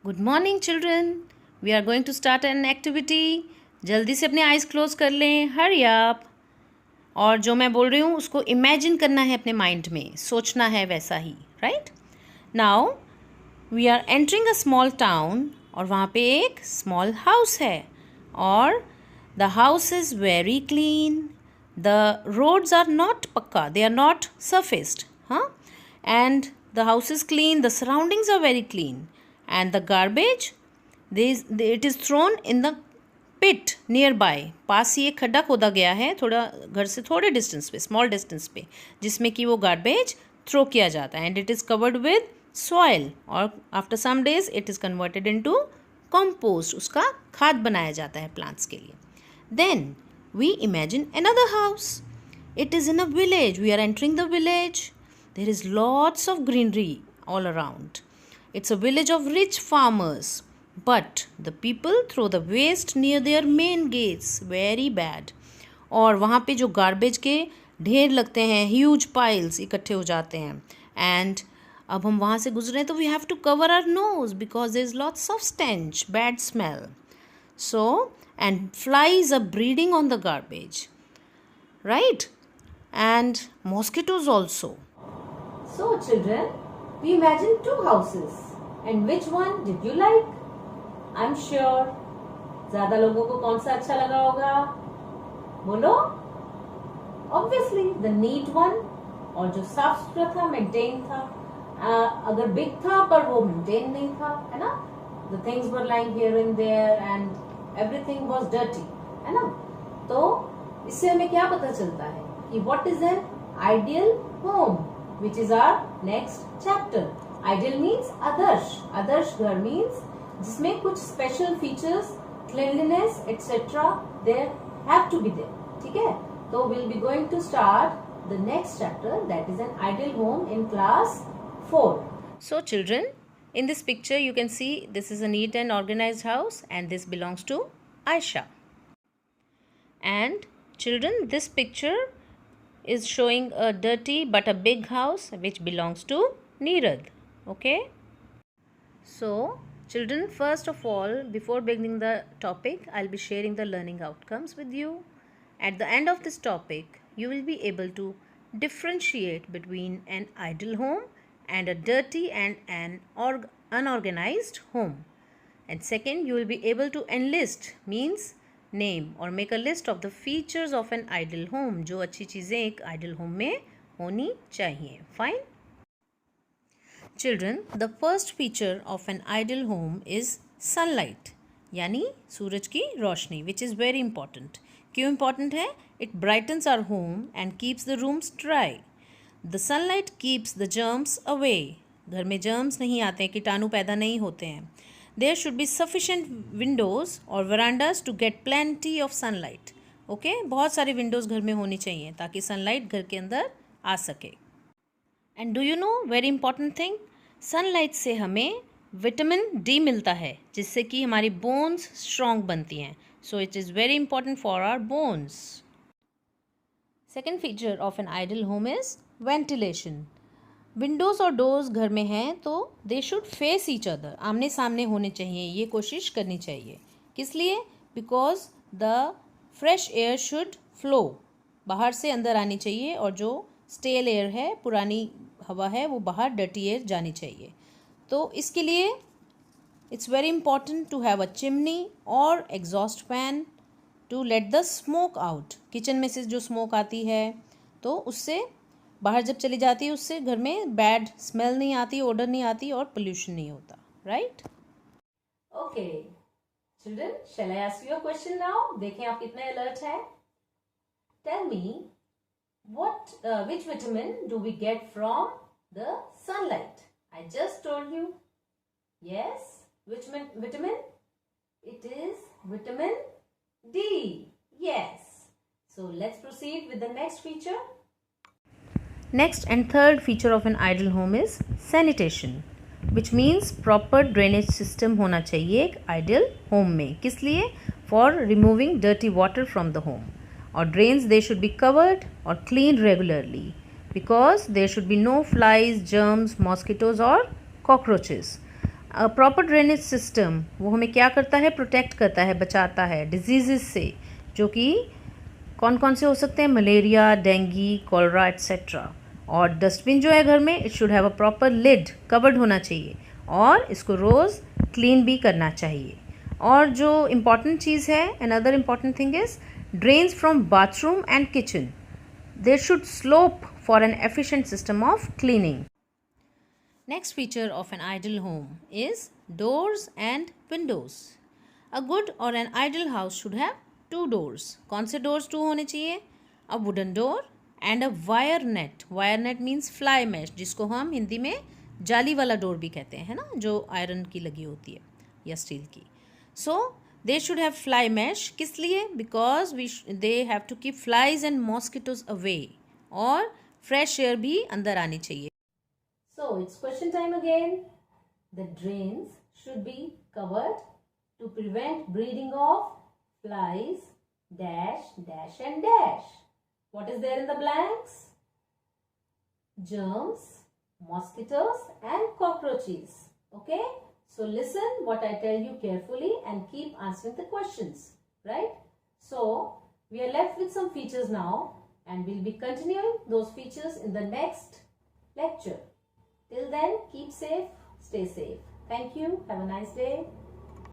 Good morning children. We are going to start an activity. जल्दी से अपने eyes close कर लें. हरी आप. और जो मैं बोल रही हूँ उसको इमेजिन करना है अपने माइंड में, सोचना है वैसा ही. Right now we are entering a small town और वहाँ पे एक स्मॉल हाउस है और the house is very clean. The roads are not pucca, they are not surfaced, and the house is clean, the surroundings are very clean, and the garbage, it is thrown in the pit nearby. पास ही एक खड्डा खोदा गया है थोड़ा घर से थोड़े distance पे, स्मॉल डिस्टेंस पे, जिसमें कि वो गार्बेज थ्रो किया जाता है. And it is covered with soil और after some days it is converted into compost. उसका खाद बनाया जाता है प्लांट्स के लिए. Then we imagine another house. It is in a village. We are entering the village. There is lots of greenery all around. It's a village of rich farmers. But the people throw the waste near their main gates. Very bad. और वहाँ पे जो garbage के ढेर लगते हैं, huge piles इकट्ठे हो जाते हैं. एंड अब हम वहाँ से गुजरे तो we have to cover our nose because there is lots of stench, bad smell. So, and flies are breeding on the garbage, right? And mosquitoes also. So children, we imagined two houses. And which one did you like? I'm sure ज़्यादा लोगों को कौन सा अच्छा लगा होगा? बोलो? Obviously the neat one, और जो साफ सुथरा था, maintained था. अगर big था पर वो maintained नहीं था, है ना? The things were lying here and there and everything was dirty, है ना? तो इससे हमें क्या पता चलता है कि what is an ideal home, which is our next chapter. Ideal means आदर्श. आदर्श घर means जिसमें कुछ special features, cleanliness, etc. there have to be there. ठीक है? तो we'll be going to start the next chapter, that is an ideal home, in class 4. So children, in this picture you can see this is a neat and organized house and this belongs to Aisha. And children, this picture is showing a dirty but a big house which belongs to Neerad. Okay? So children, first of all, before beginning the topic, I'll be sharing the learning outcomes with you. At the end of this topic, you will be able to differentiate between an ideal home and a dirty and an unorganized home. And second, you will be able to enlist means name or make a list of the features of an ideal home. जो अच्छी चीज़ें एक ideal home में होनी चाहिए. Fine? Children, the first feature of an ideal home is sunlight, यानी सूरज की रोशनी, which is very important. क्यों important है? It brightens our home and keeps the rooms dry. The sunlight keeps the germs away. घर में germs नहीं आते हैं, कीटाणु पैदा नहीं होते हैं. There should be sufficient windows or verandas to get plenty of sunlight. Okay? बहुत सारे windows घर में होनी चाहिए ताकि sunlight घर के अंदर आ सके. And do you know very important thing? Sunlight से हमें विटामिन डी मिलता है जिससे कि हमारी bones strong बनती हैं. So it is very important for our bones. Second feature of an ideal home is ventilation. Windows और डोर्स घर में हैं तो they should face each other, आमने सामने होने चाहिए. ये कोशिश करनी चाहिए. किस लिए? Because the fresh air should flow, बाहर से अंदर आनी चाहिए और जो स्टेल एयर है, पुरानी हवा है, वो बाहर डर्टी एयर जानी चाहिए. तो इसके लिए it's very important to have a chimney और exhaust fan to let the smoke out. Kitchen में से जो स्मोक आती है तो उससे बाहर जब चली जाती है उससे घर में बैड स्मेल नहीं आती, ओडर नहीं आती और पोल्यूशन नहीं होता. Right? Okay children, shall I ask you a question now? देखें आप कितने अलर्ट है. Tell me which vitamin do we get from the sunlight? I just told you. Yes, which vitamin? It is vitamin D. Yes. So let's proceed with the next feature. Next and third feature of an ideal home is sanitation, which means proper drainage system होना चाहिए एक ideal home में. किस लिए? For removing dirty water from the home. Or drains, they should be covered or cleaned regularly because there should be no flies, germs, mosquitoes or cockroaches. Proper drainage system वो हमें क्या करता है, protect करता है, बचाता है डिजीज़ से, जो कि कौन कौन से हो सकते हैं, मलेरिया, डेंगू, कॉलरा एट्सेट्रा। और डस्टबिन जो है घर में, it should have a proper lid, covered होना चाहिए, और इसको रोज़ क्लीन भी करना चाहिए। और जो इम्पॉर्टेंट चीज़ है, another important thing is drains from bathroom and kitchen, there should slope for an efficient system of cleaning. Next feature of an ideal home is doors and windows. A good or an ideal house should have two doors. कौन से doors two होने चाहिए? A wooden door and a wire net. Wire net means fly mesh, जिसको हम हिंदी में जाली वाला door भी कहते हैं, है ना, जो आयरन की लगी होती है या स्टील की. So they should have fly mesh. किस लिए? Because they have to keep flies and mosquitoes away. और fresh air भी अंदर आनी चाहिए. So it's question time again. The drains should be covered to prevent breeding of flies, dash, dash and dash. What is there in the blanks? Germs, mosquitoes and cockroaches. Okay? So listen what I tell you carefully and keep answering the questions. Right? So we are left with some features now and we'll be continuing those features in the next lecture. Till then, keep safe, stay safe. Thank you. Have a nice day.